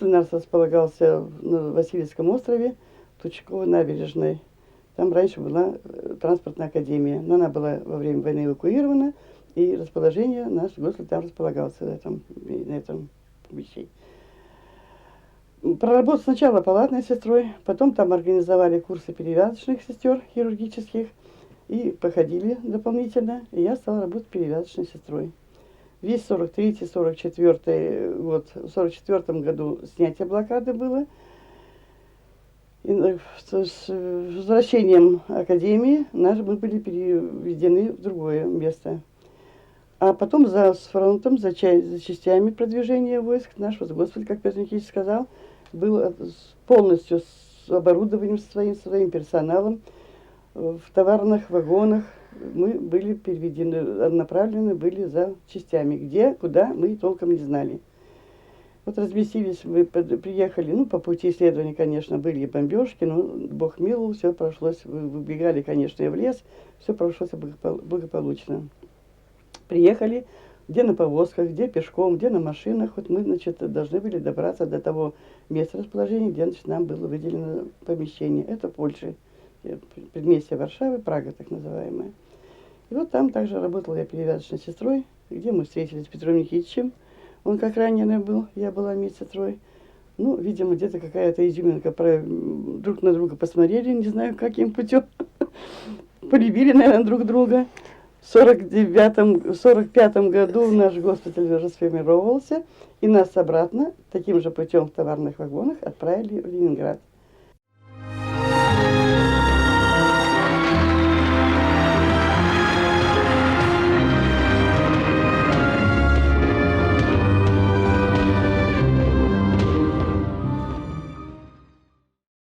госпиталь наш располагался на Васильевском острове, Тучковой набережной. Там раньше была транспортная академия, но она была во время войны эвакуирована, и расположение наш госпиталь там располагался, на этом помещении. Проработал сначала палатной сестрой, потом там организовали курсы перевязочных сестер хирургических, и походили дополнительно, и я стала работать перевязочной сестрой. Весь 43-44 год, в 44 году снятие блокады было. И с возвращением академии мы были переведены в другое место. А потом с фронтом, за частями продвижения войск, наш госпиталь, как Петр Никитич сказал, был полностью с оборудованием своим персоналом, в товарных вагонах. Мы были переведены, направлены были за частями. Где, куда, мы толком не знали. Вот разместились, мы приехали, по пути исследования, конечно, были бомбежки, но Бог миловал, все прошлось, выбегали, конечно, и в лес, все прошло благополучно. Приехали, где на повозках, где пешком, где на машинах. Вот мы, должны были добраться до того места расположения, где, нам было выделено помещение. Это Польша, предместье Варшавы, Прага так называемая. И вот там также работала я перевязочной сестрой, где мы встретились с Петром Никитичем. Он как раненый был, я была медсестрой. Видимо, где-то какая-то изюминка, друг на друга посмотрели, не знаю, каким путем. Полюбили, наверное, друг друга. В 45 году наш госпиталь расформировался, и нас обратно таким же путем в товарных вагонах отправили в Ленинград.